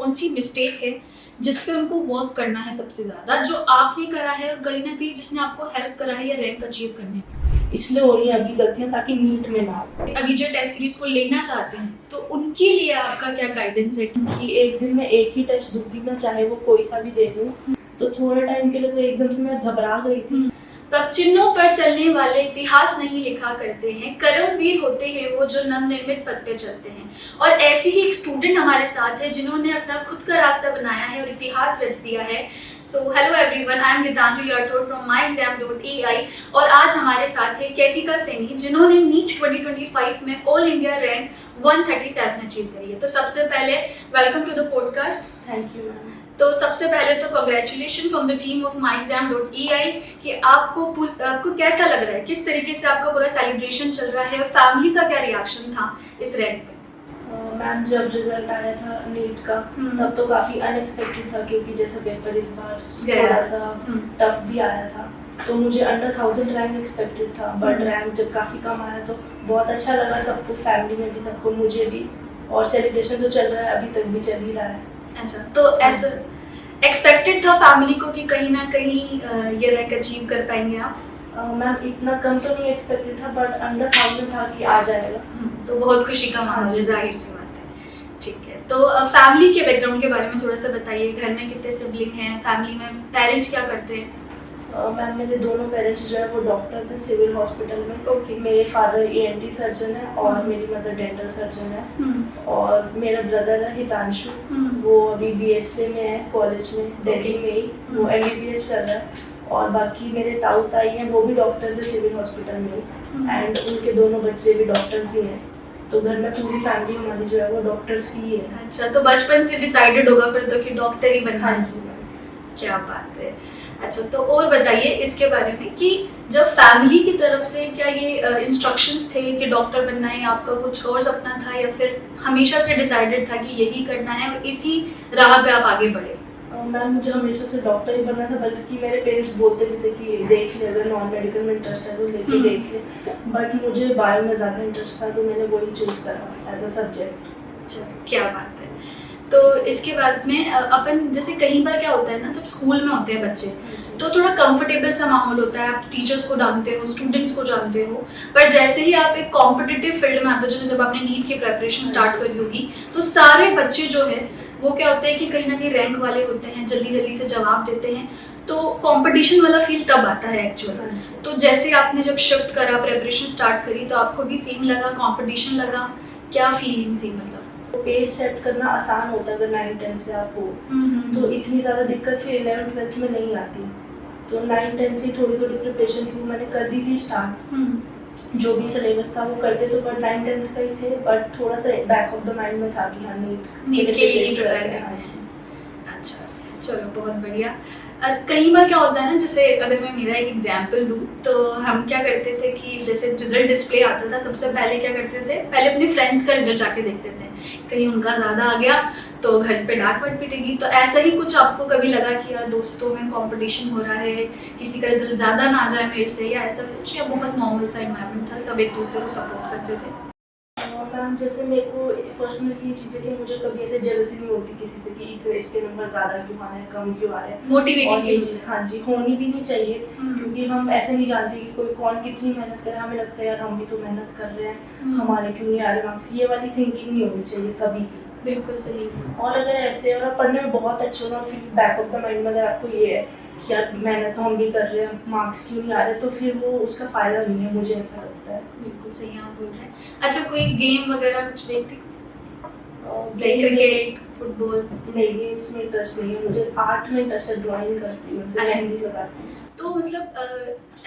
कौन सी मिस्टेक है जिस पे उनको वर्क करना है सबसे ज़्यादा, जो आपने करा है और कहीं ना कहीं जिसने आपको हेल्प करा है या रैंक अचीव करने में? इसलिए हो रही है अभी गलतियाँ ताकि नीट में ना हो। अभी जो टेस्ट सीरीज को लेना चाहते हैं तो उनके लिए आपका क्या गाइडेंस है? कि एक दिन में एक ही टेस्ट दूंगी मैं, चाहे वो कोई सा भी दे दूँ। तो थोड़े टाइम के लिए तो एकदम से मैं घबरा गई थी। तब चिन्हों पर चलने वाले इतिहास नहीं लिखा करते हैं, कर्मवीर होते हैं वो जो नवनिर्मित पथ पे चलते हैं। और ऐसी ही एक स्टूडेंट हमारे साथ है जिन्होंने अपना खुद का रास्ता बनाया है और इतिहास रच दिया है। So hello everyone, I am Geetanjali Rathore from myexam.ai और आज हमारे साथ है कैथिका सैनी जिन्होंने नीट 2025 में ऑल इंडिया रैंक 137 अचीव करी है। तो सबसे पहले welcome to the podcast. Thank you ma'am. तो सबसे पहले तो congratulation from the team of myexam.ai कि आपको कैसा लग रहा है, किस तरीके से आपका पूरा सेलिब्रेशन चल रहा है और फैमिली का क्या रिएक्शन था इस रैंक पे? मैम जब रिजल्ट आया था नीट का तब तो काफ़ी अनएक्सपेक्टेड था, क्योंकि जैसे पेपर इस बार थोड़ा सा टफ भी आया था। तो मुझे अंडर 1000 रैंक एक्सपेक्टेड था, बट रैंक जब काफ़ी कम आया तो बहुत अच्छा लगा सबको, फैमिली में भी सबको, मुझे भी। और सेलिब्रेशन तो चल रहा है, अभी तक भी चल ही रहा है। अच्छा, तो ऐसा एक्सपेक्टेड था फैमिली को कि कहीं ना कहीं ये रैंक अचीव कर पाएंगे आप? मैम इतना कम तो नहीं एक्सपेक्टेड था, बट अंडर 1000 था कि आ जाएगा। तो बहुत खुशी का माहौल है, जाहिर सी बात है। ठीक है, तो फैमिली के बैकग्राउंड के बारे में थोड़ा सा बताइए। घर में कितने सिबलिंग हैं, फैमिली में पेरेंट्स क्या करते हैं? मैम मेरे दोनों पेरेंट्स जो है वो डॉक्टर्स हैं सिविल हॉस्पिटल में। Okay. मेरे फादर ENT सर्जन है और मेरी मदर डेंटल सर्जन है। और मेरा ब्रदर है हितांशु, वो अभी BSc में है कॉलेज में, दिल्ली में ही, वो MBBS कर रहा है। और बाकी मेरे ताऊ ताई हैं, वो भी डॉक्टर्स है सिविल हॉस्पिटल में ही, एंड उनके दोनों बच्चे भी डॉक्टर्स ही हैं। तो घर में पूरी फैमिली हमारी जो है वो डॉक्टर्स की ही है। अच्छा, तो बचपन से डिसाइडेड होगा फिर तो कि डॉक्टर ही बनना है? हाँ जी। क्या बात है। अच्छा, तो और बताइए इसके बारे में कि जब फैमिली की तरफ से क्या ये इंस्ट्रक्शंस थे कि डॉक्टर बनना है, आपका कुछ और सपना था या फिर हमेशा से डिसाइडेड था कि यही करना है और इसी राह पे आप आगे बढ़े? मैम मुझे हमेशा से डॉक्टर ही बनना था, बल्कि मेरे पेरेंट्स बोलते भी थे कि देख ले, अगर नॉन मेडिकल में इंटरेस्ट है तो लेके देख ले। बट मुझे बायो में ज़्यादा इंटरेस्ट था, तो मैंने वही चूज़ करा एज अ सब्जेक्ट। अच्छा, क्या बात है। तो इसके बाद में अपन जैसे कहीं बार क्या होता है ना, जब स्कूल में होते हैं बच्चे तो थोड़ा कंफर्टेबल सा माहौल होता है, आप टीचर्स को जानते हो, स्टूडेंट्स को जानते हो। पर जैसे ही आप एक कॉम्पिटिटिव फील्ड में आते हो, जैसे जब आपने नीट की प्रेपरेशन स्टार्ट करी होगी, तो सारे बच्चे जो है वो क्या होता है कि कहीं ना कहीं रैंक वाले होते हैं, जल्दी जल्दी से जवाब देते हैं, तो कंपटीशन वाला फील तब आता है एक्चुअली। तो जैसे आपने जब शिफ्ट करा, प्रेपरेशन स्टार्ट करी, तो आपको भी सेम लगा, कंपटीशन लगा, क्या फीलिंग थी? मतलब पेस सेट करना आसान होता है अगर 9-10 से आप हो, तो इतनी ज़्यादा दिक्कत फिर 11th-12th में नहीं आती। तो 9-10 से थोड़ी थोड़ी प्रिपरेशन थी वो मैंने कर दी थी स्टार्ट। जो भी सिलेबस था वो करते तो, पर 9-10th का ही थे, बट थोड़ा सा बैक ऑफ द माइंड में था कि हाँ नीट के लिए प्रिपेयर करना। अच्छा, चलो बहुत बढ़िया। कई बार क्या होता है ना, जैसे अगर मैं मेरा एक एग्जांपल दूं तो हम क्या करते थे कि जैसे रिजल्ट डिस्प्ले आता था, सबसे पहले क्या करते थे, पहले अपने फ्रेंड्स का रिजल्ट जाके देखते थे, कहीं उनका ज़्यादा आ गया तो घर पे डांट वाट पिटेगी। तो ऐसा ही कुछ आपको कभी लगा कि यार दोस्तों में कंपटीशन हो रहा है, किसी का रिजल्ट ज़्यादा ना आ जाए मेरे से, या ऐसा कुछ, या बहुत नॉर्मल सा एनवायरनमेंट था, सब एक दूसरे को सपोर्ट करते थे? मैम जैसे मेरे को पर्सनली ये चीज़ है कि मुझे कभी ऐसे जेलसी नहीं होती किसी से कि इतने इसके नंबर ज़्यादा क्यों आ रहे हैं, कम क्यों आ रहे हैं। मोटिवेटिव ये चीज़ हाँ जी होनी भी नहीं चाहिए, क्योंकि हम ऐसे नहीं जानते कि कोई कौन कितनी मेहनत करे। हमें लगता है यार हम भी तो मेहनत कर रहे हैं, हमारे क्यों नहीं आ रहे मार्क्स, ये वाली थिंकिंग नहीं होनी चाहिए कभी भी। बिल्कुल सही। और अगर ऐसे और पढ़ने में बहुत अच्छे हो ना, फिर बैक ऑफ द माइंड में अगर आपको ये है कि यार मेहनत तो हम भी कर रहे हैं, मार्क्स क्यों नहीं आ रहे, तो फिर वो उसका फ़ायदा नहीं है, मुझे ऐसा लगता है। बिल्कुल सही आप बोल रहे हैं। अच्छा, कोई गेम वगैरह कुछ देखती? Cricket, football? नहीं, गेम्स में इंटरेस्ट नहीं है मुझे। आर्ट में इंटरेस्ट है, ड्राइंग करती हूँ, मेहंदी लगाती हूँ। तो मतलब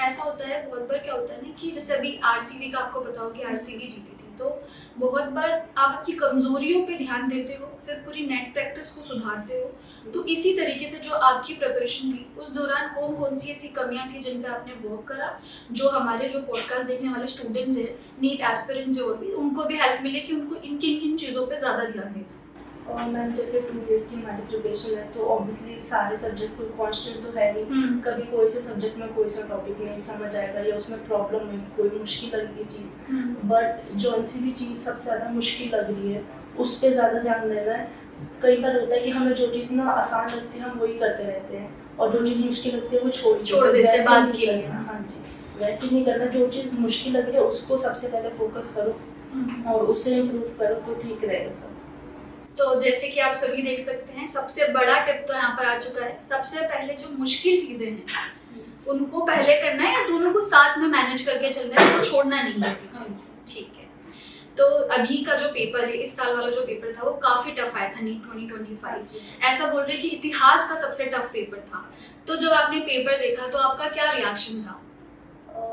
ऐसा होता है बहुत बार, क्या होता है ना कि जैसे अभी RCB का आपको पता हो कि RCB जीती थी, तो बहुत बार आप आपकी कमजोरियों पे ध्यान देते हो, फिर पूरी नेट प्रैक्टिस को सुधारते हो। तो इसी तरीके से जो आपकी प्रिपरेशन थी उस दौरान कौन कौन सी ऐसी कमियां थी जिन पे आपने वर्क करा, जो हमारे जो पॉडकास्ट देखने वाले स्टूडेंट्स हैं, नीट एस्पिरेंट्स और भी, उनको भी हेल्प मिले कि उनको इन किन चीज़ों पे ज़्यादा ध्यान देना? और मैम जैसे 2 years की हमारी प्रिपरेशन है, तो ऑब्वियसली सारे सब्जेक्ट कोई कांस्टेंट तो है नहीं। कभी कोई से सब्जेक्ट में कोई सा टॉपिक नहीं समझ आएगा या उसमें प्रॉब्लम है, कोई मुश्किल लगेगी चीज़। बट जो सी भी चीज़ सबसे ज़्यादा मुश्किल लग रही है उस पर ज़्यादा ध्यान देना है। कई बार होता है कि हमें जो चीज़ ना आसान लगती है हम वही करते रहते हैं, और जो चीज़ मुश्किल लगती है वो छोड़ देते हैं वैसे बाद नहीं के लिए। करना। हाँ जी, वैसे नहीं करना। जो चीज़ मुश्किल लग रही है उसको सबसे पहले फोकस करो और उसे इम्प्रूव करो तो ठीक रहेगा सब। तो जैसे कि आप सभी देख सकते हैं, सबसे बड़ा टिप तो यहाँ पर आ चुका है। सबसे पहले जो मुश्किल चीजें हैं उनको पहले करना है, या दोनों को साथ में मैनेज करके चलना है, उनको छोड़ना नहीं है पीछे। ठीक है। तो अभी का जो पेपर है, इस साल वाला जो पेपर था वो काफी टफ आया था, नीट 2025। ऐसा बोल रहे कि इतिहास का सबसे टफ पेपर था। तो जब आपने पेपर देखा तो आपका क्या रिएक्शन था?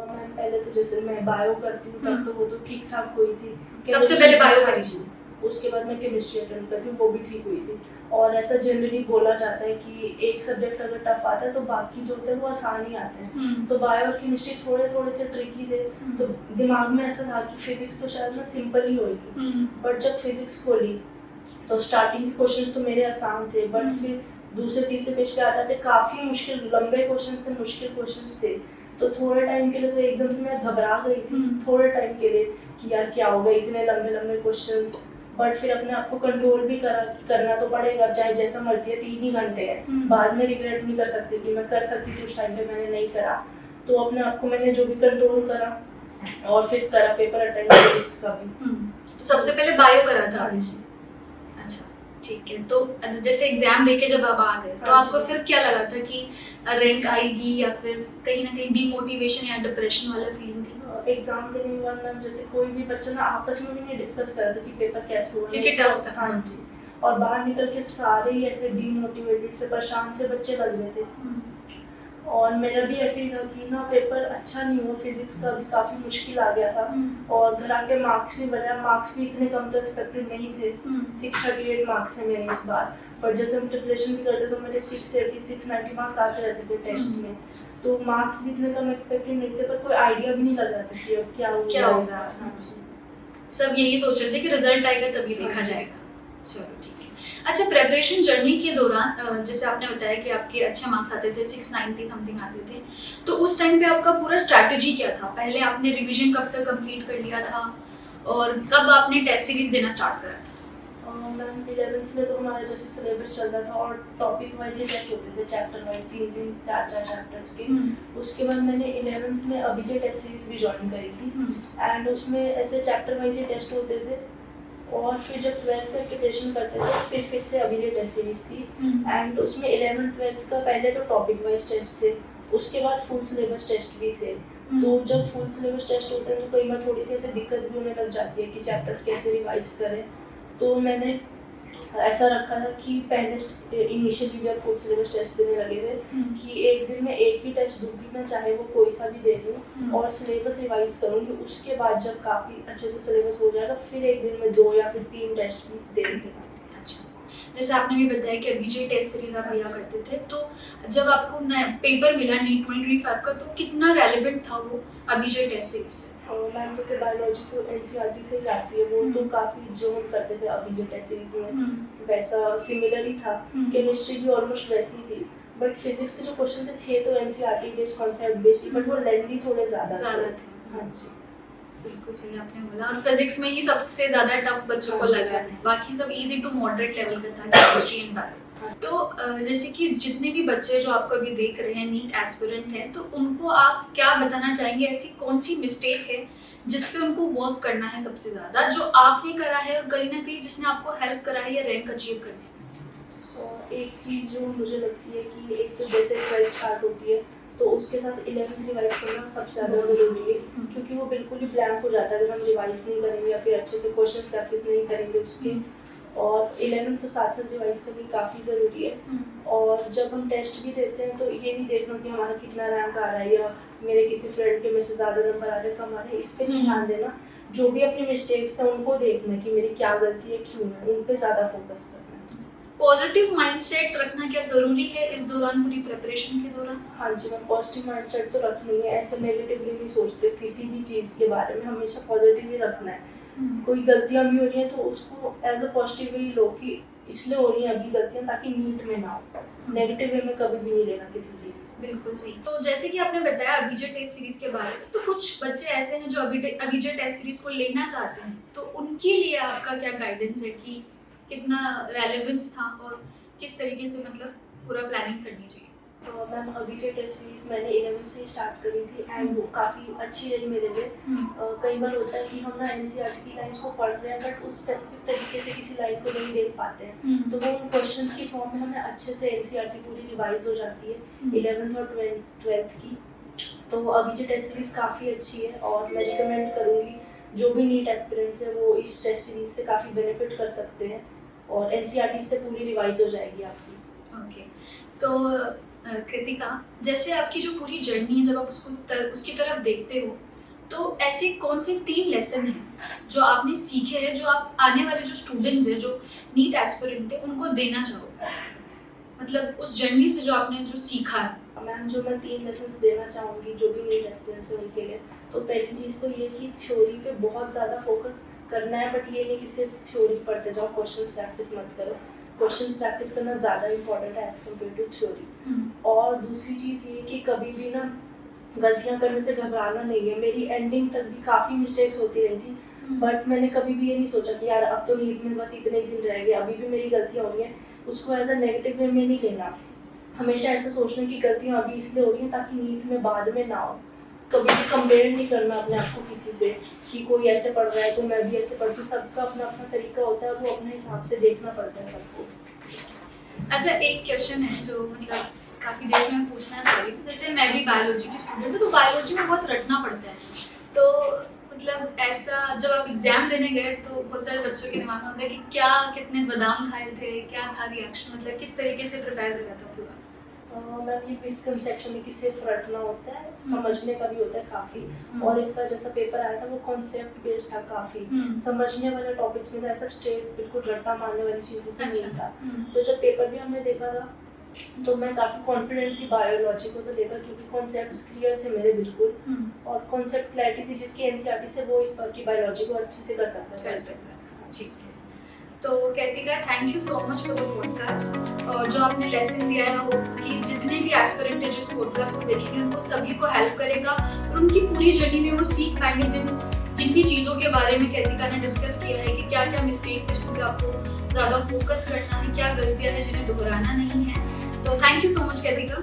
मैम पहले तो जैसे मैं बायो करती हूँ तब तो वो तो ठीक ठाक हुई थी। सबसे पहले बायो करी थी, उसके बाद मैं केमिस्ट्री अटेंड करती हूँ, वो भी ठीक हुई थी। और ऐसा जनरली बोला जाता है कि एक सब्जेक्ट अगर टफ आता है तो बाकी जो होते हैं वो आसान ही आते हैं। तो बायो और केमिस्ट्री थोड़े थोड़े से ट्रिकी थे। तो दिमाग में ऐसा था कि फिजिक्स तो शायद ना सिंपल ही होगी, बट जब फिजिक्स खोली तो स्टार्टिंग के क्वेश्चंस तो मेरे आसान थे, बट फिर दूसरे तीसरे पेज पे आते थे काफ़ी मुश्किल, लंबे क्वेश्चंस थे, मुश्किल क्वेश्चंस थे। तो थोड़े टाइम के लिए तो एकदम से मैं घबरा गई थी थोड़े टाइम के लिए कि यार क्या होगा, इतने लंबे लंबे क्वेश्चंस। बट फिर अपने आप को कंट्रोल भी करा कि करना तो पड़ेगा, चाहे जैसा मर्जी है, 3 ही घंटे हैं, बाद में रिग्रेट नहीं कर सकती कि मैं कर सकती थी उस टाइम पे मैंने नहीं करा। तो अपने आप को मैंने जो भी कंट्रोल करा और फिर करा पेपर अटेंड फिजिक्स का भी। तो सबसे पहले बायो करा था? हाँ जी। अच्छा, ठीक है। तो जैसे एग्जाम देके जब आप आ गए तो आपको फिर क्या लगा था कि रैंक आएगी, या फिर कहीं ना कहीं डीमोटिवेशन या डिप्रेशन वाला फीलिंग थी? एग्जाम देने के बाद मैम जैसे कोई भी बच्चा ना आपस में भी नहीं डिस्कस कर रहा था कि पेपर कैसे हुआ, क्योंकि टफ था। हाँ जी। और बाहर निकल के सारे ही ऐसे डीमोटिवेटेड से परेशान से बच्चे लग रहे थे। और मेरा भी ऐसे ही था कि ना पेपर अच्छा नहीं हुआ, फिजिक्स का भी काफ़ी मुश्किल आ गया था। और घर आके मार्क्स भी बढ़िया, मार्क्स भी इतने कम तो एक्सपेक्टेड नहीं थे। 638 मार्क्स है मेरे इस बार। पर जैसे हम प्रिपरेशन भी करते तो मेरे 680 690 मार्क्स आते रहते थे टेस्ट में। तो मार्क्स भी इतने कम एक्सपेक्टेड नहीं थे, पर कोई आइडिया भी नहीं लग रहा था कि अब क्या होगा। हाँ जी। सब यही सोच रहे थे कि रिजल्ट आएगा तभी देखा जाएगा। चलो ठीक है। अच्छा, प्रेपरेशन जर्नी के दौरान जैसे आपने बताया कि आपके अच्छे मार्क्स आते थे, 690 समथिंग आते थे, तो उस टाइम पे आपका पूरा स्ट्रैटेजी क्या था? पहले आपने रिवीजन कब तक कंप्लीट कर लिया था, और कब आपने टेस्ट सीरीज देना स्टार्ट करा था? मैम 11th में तो हमारा जैसे सिलेबस चल रहा था और टॉपिक वाइज ही टेस्ट होते थे, चैप्टर वाइज 3 4 चैप्टर्स के। उसके बाद मैंने 11th में अभिजय टेस्ट सीरीज भी ज्वाइन करी थी, एंड उसमें ऐसे चैप्टर वाइज ही टेस्ट होते थे। और फिर जब 12th में प्रिपरेशन करते थे फिर से अभिजय टेस्ट सीरीज थी, एंड उसमें 11th 12th का पहले तो टॉपिक वाइज टेस्ट थे, उसके बाद फुल सिलेबस टेस्ट भी थे। तो जब फुल सिलेबस टेस्ट होते हैं तो कई बार थोड़ी सी ऐसे दिक्कत भी होने लग जाती है कि चैप्टर्स कैसे रिवाइज करें। तो मैंने ऐसा रखा था कि पहले इनिशियली जब फुल सिलेबस टेस्ट देने लगे थे कि एक दिन में एक ही टेस्ट दूंगी मैं, चाहे वो कोई सा भी दे लूँ, और सिलेबस रिवाइज करूँगी। उसके बाद जब काफ़ी अच्छे से सिलेबस हो जाएगा फिर एक दिन में 2 या फिर 3 टेस्ट भी दे देंगे। अच्छा, जैसे आपने भी बताया कि अभिजय टेस्ट सीरीज आप दिया करते थे, तो जब आपको पेपर मिला नीट 2025 का, तो कितना रेलेवेंट था वो अभिजय टेस्ट सीरीज से? मैम जैसे बायोलॉजी तो एनसीईआरटी से ही आती है, वो तो काफ़ी जो हम करते थे अभिजय टेस्ट सीरीज में वैसा सिमिलर ही था। केमिस्ट्री भी ऑलमोस्ट वैसी ही थी, बट फिजिक्स के जो क्वेश्चन थे तो NCERT based, concept based, but वो लेंथी थोड़े ज़्यादा थे। हाँ जी, बिल्कुल सही आपने बोला। और फिजिक्स में ही सबसे ज़्यादा टफ बच्चों को लगा है, बाकी सब इजी टू मॉडरेट लेवल का था, केमिस्ट्री एंड बायो। तो जैसे कि जितने भी बच्चे जो आपको अभी देख रहे हैं नीट एस्पिरेंट हैं, तो उनको आप क्या बताना चाहेंगे? ऐसी कौन सी मिस्टेक है जिस पे उनको वर्क करना है सबसे ज़्यादा, जो आपने करा है और कहीं ना कहीं जिसने आपको हेल्प करा है या रैंक अचीव करने में? एक चीज़ जो मुझे लगती है कि एक तो जैसे 12th स्टार्ट होती है तो उसके साथ 11th रिवाइज करना सबसे ज़्यादा ज़रूरी है, क्योंकि वो बिल्कुल ही ब्लैंक हो जाता है अगर हम रिवाइज नहीं करेंगे या फिर अच्छे से क्वेश्चन प्रैक्टिस नहीं करेंगे उसके। और 11th तो साथ साथ रिवाइज करनी काफ़ी ज़रूरी है। और जब हम टेस्ट भी देते हैं तो ये नहीं देखना कि हमारा कितना रैंक आ रहा है या मेरे किसी फ्रेंड के मेरे से ज़्यादा नंबर आ रहे हैं कम आ रहे हैं, इस पर नहीं ध्यान देना। जो भी अपनी मिस्टेक्स हैं उनको देखना कि मेरी क्या गलती है, क्यों है, उन पर ज़्यादा फोकस करना। पॉजिटिव माइंडसेट रखना क्या ज़रूरी है इस दौरान, पूरी प्रिपरेशन के दौरान? हाँ जी मैम, पॉजिटिव माइंडसेट तो रखनी है। ऐसे नेगेटिवली नहीं सोचते किसी भी चीज़ के बारे में, हमेशा पॉजिटिव ही रखना है। कोई गलतियाँ भी हो रही हैं तो उसको एज अ पॉजिटिव ही लो कि इसलिए हो रही हैं अभी गलतियाँ, ताकि नीट में ना हो। नेगेटिव वे में कभी भी नहीं लेना किसी चीज़। बिल्कुल सही। तो जैसे कि आपने बताया अभिजय टेस्ट सीरीज के बारे में, तो कुछ बच्चे ऐसे हैं जो अभिजय टेस्ट सीरीज को लेना चाहते हैं, तो उनके लिए आपका क्या गाइडेंस है कि कितना रेलेवेंस था और किस तरीके से मतलब पूरा प्लानिंग करनी चाहिए? तो मैम अभी जो टेस्ट सीरीज मैंने 11 से स्टार्ट करी थी एंड वो काफ़ी अच्छी रही मेरे लिए। कई बार होता है कि हम ना एनसीईआरटी की लाइन्स को पढ़ रहे हैं बट उस स्पेसिफिक तरीके से किसी लाइन को नहीं देख पाते हैं, तो वो उन क्वेश्चंस की फॉर्म में हमें अच्छे से एनसीईआरटी पूरी रिवाइज हो जाती है 11th और 12th की। तो अभी जो टेस्ट सीरीज काफ़ी अच्छी है और मैं रिकमेंड करूँगी जो भी नीट एस्पिरेंट्स है वो इस टेस्ट सीरीज से काफ़ी बेनिफिट कर सकते हैं और एनसीईआरटी से पूरी रिवाइज हो जाएगी आपकी। ओके, तो कृतिका, जैसे आपकी जो पूरी जर्नी है, जब आप उसकी तरफ देखते हो, तो ऐसे कौन से 3 लेसन हैं जो आपने सीखे हैं, जो आप आने वाले जो स्टूडेंट्स हैं, जो नीट एस्पिरेंट है, उनको देना चाहोगे? मतलब उस जर्नी से जो आपने जो सीखा है। मैम जो मैं 3 लेसन्स देना चाहूँगी जो भी नीट एस्पिरेंट्स हैं उनके लिए, तो पहली चीज़ तो ये कि थ्योरी पे बहुत ज़्यादा फोकस करना है, बट ये नहीं कि सिर्फ थ्योरी पढ़ते जाओ, क्वेश्चंस प्रैक्टिस मत करो। क्वेश्चंस प्रैक्टिस करना ज़्यादा इंपॉर्टेंट है एज कम्पेयर टू थ्योरी। और दूसरी चीज़ ये कि कभी भी ना गलतियाँ करने से घबराना नहीं है। मेरी एंडिंग तक भी काफ़ी मिस्टेक्स होती रही थी, बट मैंने कभी भी ये नहीं सोचा कि यार अब तो नीट में बस इतने ही दिन रह गए, अभी भी मेरी गलतियाँ हो रही हैं, उसको एज अ नेगेटिव वे में नहीं लेना। हमेशा ऐसा सोचना कि गलतियाँ अभी इसलिए हो रही हैं ताकि नीट में बाद में ना हो। कभी भी कंपेयर नहीं करना अपने आप को किसी से कि कोई ऐसे पढ़ रहा है तो मैं भी ऐसे पढ़ती हूँ। सबका अपना अपना तरीका होता है और वो अपने हिसाब से देखना पड़ता है सबको। अच्छा, एक क्वेश्चन है जो मतलब काफ़ी देर से मैं पूछना चाह रही हूँ। जैसे मैं भी बायोलॉजी की स्टूडेंट हूँ, तो बायोलॉजी में बहुत रटना पड़ता है। तो मतलब ऐसा जब आप एग्जाम देने गए तो बहुत सारे बच्चों के दिमाग में होता है कि क्या कितने बादाम खाए थे, क्या था रिएक्शन, मतलब किस तरीके से प्रिपेयर करा था पूरा? मैम ये मिसकंसेप्शन है कि सिर्फ रटना होता है, समझने का भी होता है काफ़ी। और इस बार जैसा पेपर आया था वो कॉन्सेप्ट बेस्ड था काफ़ी, समझने वाले टॉपिक्स में था, ऐसा स्ट्रेट बिल्कुल रट्टा मारने वाली चीज़ों से नहीं था। तो जब पेपर भी हमने देखा था तो मैं काफ़ी कॉन्फिडेंट थी बायोलॉजी को तो लेकर, क्योंकि कॉन्सेप्ट्स क्लियर थे मेरे बिल्कुल और कॉन्सेप्ट क्लैरिटी थी जिसकी एनसीईआरटी से वो इस बार की बायोलॉजी को अच्छे से कर सकता है। ठीक है, तो Kritika, thank you so much for the podcast. और जो आपने लेसन दिया है वो कि जितने भी एस्पिरेंट है जिस पॉडकास्ट को देखेंगे उनको सभी को हेल्प करेगा और उनकी पूरी जर्नी में वो सीख पाएंगे जिन भी चीज़ों के बारे में कृतिका ने डिस्कस किया है कि क्या क्या मिस्टेक्स है जिन पर आपको ज़्यादा फोकस करना है, क्या गलतियाँ हैं जिन्हें दोहराना नहीं है। तो thank you so much Kritika.